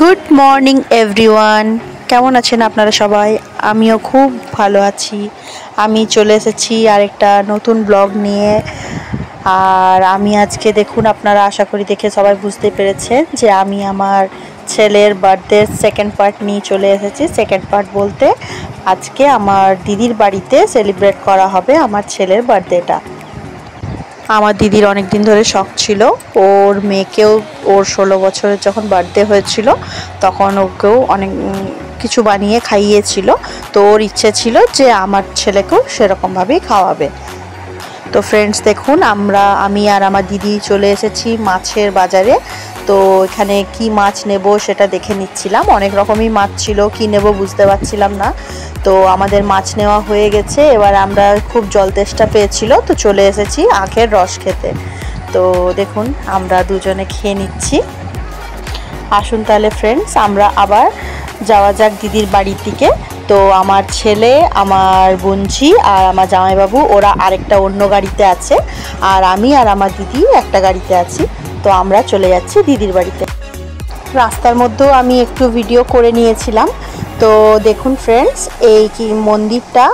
Good morning everyone, কেমন আছেন আপনারা সবাই? আমিও খুব ভালো আছি। আমি চলে এসেছি আরেকটা নতুন ব্লগ নিয়ে। আর আমি আজকে দেখুন, আপনারা আশা করি দেখে সবাই বুঝতে পেরেছেন যে আমি আমার ছেলের বার্থডে সেকেন্ড পার্ট নিয়ে চলে এসেছি। সেকেন্ড পার্ট বলতে আজকে আমার দিদির বাড়িতে সেলিব্রেট করা হবে আমার ছেলের বার্থডেটা। আমার দিদির অনেক দিন ধরে শখ ছিল ওর মেয়েকেও, ওর 16 বছরের যখন বার্থডে হয়েছিল তখন ওকেও অনেক কিছু বানিয়ে খাইয়েছিল। তো ওর ইচ্ছে ছিল যে আমার ছেলেকেও সেরকমভাবেই খাওয়াবে। তো ফ্রেন্ডস দেখুন, আমি আর আমার দিদি চলে এসেছি মাছের বাজারে। তো এখানে কি মাছ নেব সেটা দেখে নিচ্ছিলাম। অনেক রকমই মাছ ছিল, কি নেব বুঝতে পারছিলাম না। তো আমাদের মাছ নেওয়া হয়ে গেছে। এবার আমরা খুব জল তেষ্টা পেয়েছিল, তো চলে এসেছি আখের রস খেতে। তো দেখুন আমরা দুজনে খেয়ে নিচ্ছি। আসুন তাহলে ফ্রেন্ডস, আমরা আবার যাওয়া যাক দিদির বাড়ির দিকে। তো আমার ছেলে, আমার বোনঝি আর আমার জামাইবাবু ওরা আরেকটা অন্য গাড়িতে আছে, আর আমি আর আমার দিদি একটা গাড়িতে আছি। তো আমরা চলে যাচ্ছি দিদির বাড়িতে। রাস্তার মধ্যেও আমি একটু ভিডিও করে নিয়েছিলাম। তো দেখুন ফ্রেন্ডস, এই কি মন্দিরটা,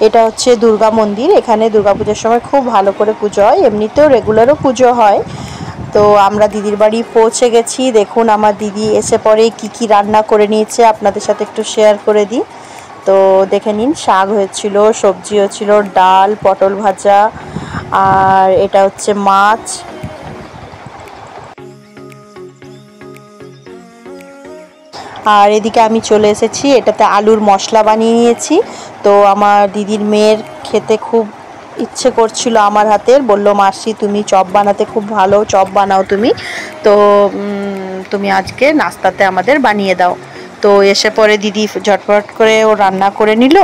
এটা হচ্ছে দুর্গা মন্দির। এখানে দুর্গাপূজার সময় খুব ভালো করে পুজো হয়, এমনিতেও রেগুলারও পুজো হয়। তো আমরা দিদির বাড়ি পৌঁছে গেছি। দেখুন আমার দিদি এসে পরে কি রান্না করে নিয়েছে আপনাদের সাথে একটু শেয়ার করে দিই। তো দেখে নিন, শাক হয়েছিল, সবজিও ছিল, ডাল, পটল ভাজা, আর এটা হচ্ছে মাছ। আর এদিকে আমি চলে এসেছি, এটাতে আলুর মশলা বানিয়ে নিয়েছি। তো আমার দিদির মেয়ের খেতে খুব ইচ্ছে করছিল আমার হাতের, বললো মাসি তুমি চপ বানাতে খুব ভালো, চপ বানাও তুমি, তো তুমি আজকে নাস্তাতে আমাদের বানিয়ে দাও। তো এসে পরে দিদি ঝটপট করে ও রান্না করে নিল,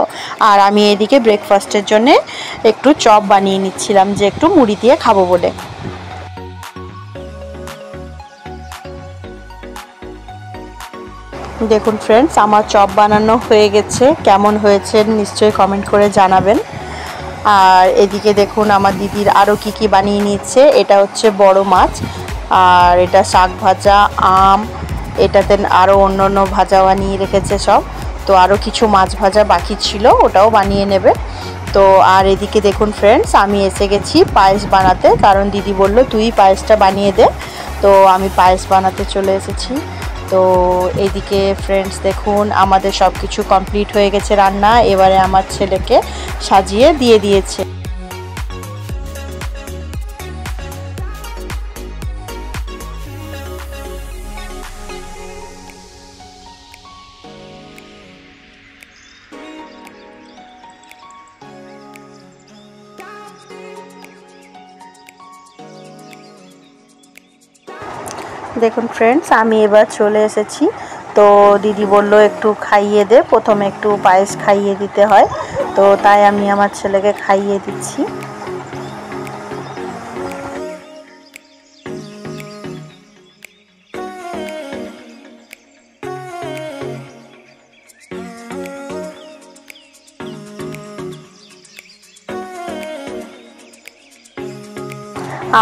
আর আমি এদিকে ব্রেকফাস্টের জন্যে একটু চপ বানিয়ে নিচ্ছিলাম, যে একটু মুড়ি দিয়ে খাবো বলে। দেখুন ফ্রেন্ডস, আমার চপ বানানো হয়ে গেছে। কেমন হয়েছে নিশ্চয়ই কমেন্ট করে জানাবেন। আর এদিকে দেখুন আমার দিদির আরও কি বানিয়ে নিচ্ছে। এটা হচ্ছে বড় মাছ, আর এটা শাক ভাজা, আম, এটাতে আরও অন্য ভাজা বানিয়ে রেখেছে সব। তো আরও কিছু মাছ ভাজা বাকি ছিল, ওটাও বানিয়ে নেবে। তো আর এদিকে দেখুন ফ্রেন্ডস, আমি এসে গেছি পায়েস বানাতে, কারণ দিদি বলল তুই পায়েসটা বানিয়ে দে। তো আমি পায়েস বানাতে চলে এসেছি। তো এইদিকে ফ্রেন্ডস দেখুন আমাদের সব কিছু কমপ্লিট হয়ে গেছে রান্না। এবারে আমার ছেলেকে সাজিয়ে দিয়ে দিয়েছে। দেখুন ফ্রেন্ডস, আমি এবার চলে এসেছি। তো দিদি বলল একটু খাইয়ে দে, প্রথমে একটু পায়েস খাইয়ে দিতে হয়। তো তাই আমি আমার ছেলেকে খাইয়ে দিচ্ছি।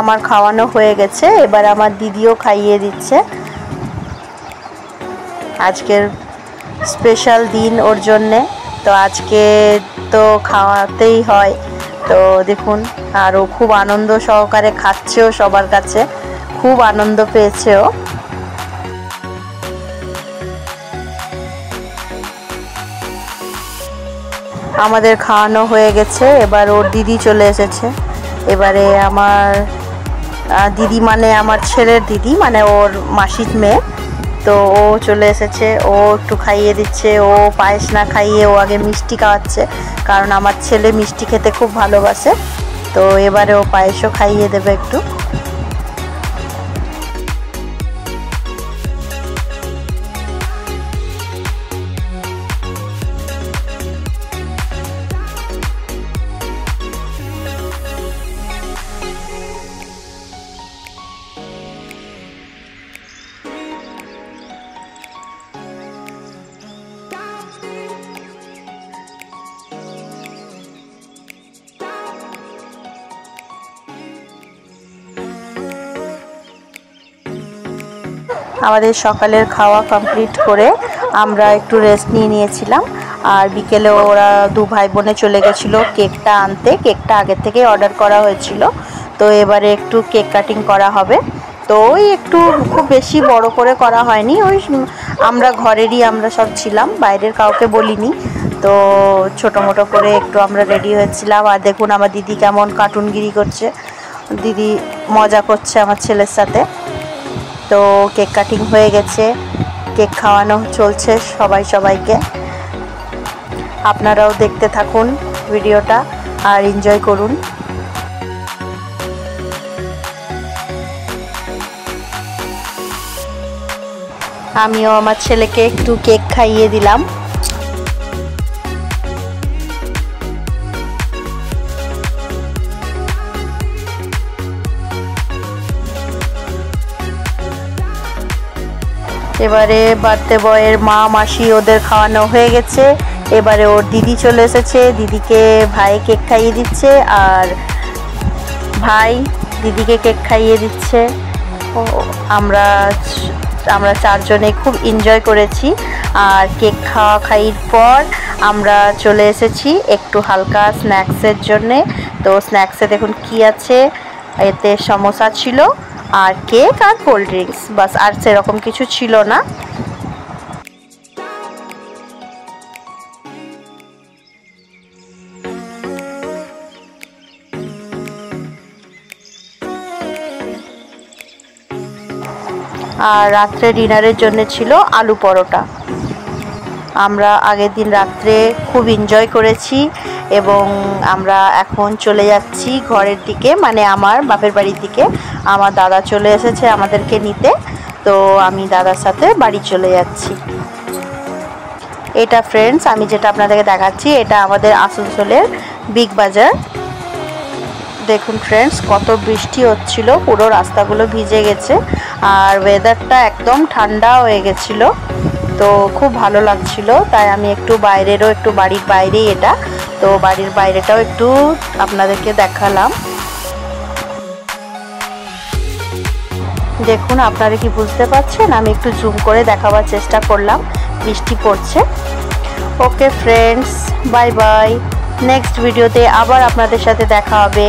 আমার খাওয়ানো হয়ে গেছে, এবার আমার দিদিও খাইয়ে দিচ্ছে। আজকের স্পেশাল দিন ওর জন্যে, তো আজকে তো খাওয়াতেই হয়। তো দেখুন, আর ও খুব আনন্দ সহকারে খাচ্ছেও, সবার কাছে খুব আনন্দ পেয়েছে ও। আমাদের খাওয়ানো হয়ে গেছে, এবার ওর দিদি চলে এসেছে। এবারে আমার দিদি মানে আমার ছেলের দিদি, মানে ওর মাসির মেয়ে, তো ও চলে এসেছে। ও একটু খাইয়ে দিচ্ছে। ও পায়েস না খাইয়ে ও আগে মিষ্টি খাওয়াচ্ছে, কারণ আমার ছেলে মিষ্টি খেতে খুব ভালোবাসে। তো এবারে ও পায়েসও খাইয়ে দেবে একটু। আমাদের সকালের খাওয়া কমপ্লিট করে আমরা একটু রেস্ট নিয়েছিলাম। আর বিকেলে ওরা দু ভাই বোনে চলে গেছিলো কেকটা আনতে। কেকটা আগের থেকে অর্ডার করা হয়েছিল, তো এবারে একটু কেক কাটিং করা হবে। তো ওই একটু খুব বেশি বড় করে করা হয়নি, ওই আমরা ঘরেরই আমরা সব ছিলাম, বাইরের কাউকে বলিনি। তো ছোটো মোটো করে একটু আমরা রেডি হয়েছিলাম। আর দেখুন আমার দিদি কেমন কার্টুনগিরি করছে, দিদি মজা করছে আমার ছেলের সাথে। তো কেক কাটিং হয়ে গেছে, কেক খাওয়ানো চলছে সবাইকে। আপনারাও দেখতে থাকুন ভিডিওটা আর এনজয় করুন। আমিও আমার ছেলেকে একটু কেক খাইয়ে দিলাম। এবারে বার্থডে বয়ের মা মাসি ওদের খাওয়ানো হয়ে গেছে। এবারে ওর দিদি চলে এসেছে, দিদিকে ভাই কেক খাইয়ে দিচ্ছে আর ভাই দিদিকে কেক খাইয়ে দিচ্ছে। আমরা চারজনে খুব এনজয় করেছি। আর কেক খাইর পর আমরা চলে এসেছি একটু হালকা স্ন্যাক্সের জন্যে। তো স্ন্যাক্সে দেখুন কি আছে, এতে সমোসা ছিল আর কেক আর কোল্ড ড্রিঙ্কস, বাস আর সেরকম কিছু ছিল না। আর রাত্রে ডিনারের জন্য ছিল আলু পরোটা। আমরা আগের দিন রাত্রে খুব এনজয় করেছি এবং আমরা এখন চলে যাচ্ছি ঘরের দিকে, মানে আমার বাপের বাড়ির দিকে। আমার দাদা চলে এসেছে আমাদেরকে নিতে, তো আমি দাদার সাথে বাড়ি চলে যাচ্ছি। এটা ফ্রেন্ডস আমি যেটা আপনাদেরকে দেখাচ্ছি, এটা আমাদের আসানসোলের বিগ বাজার। দেখুন ফ্রেন্ডস কত বৃষ্টি হচ্ছিল, পুরো রাস্তাগুলো ভিজে গেছে আর ওয়েদারটা একদম ঠান্ডা হয়ে গেছিলো, তো খুব ভালো লাগছিল। তাই আমি একটু বাড়ির বাইরেই এটা, তো বাড়ির বাইরেটাও একটু আপনাদেরকে দেখালাম। দেখুন আপনারা কি বুঝতে পারছেন, আমি একটু জুম করে দেখাবার চেষ্টা করলাম, বৃষ্টি পড়ছে। Okay friends, bye bye. Next ভিডিওতে আবার আপনাদের সাথে দেখা হবে।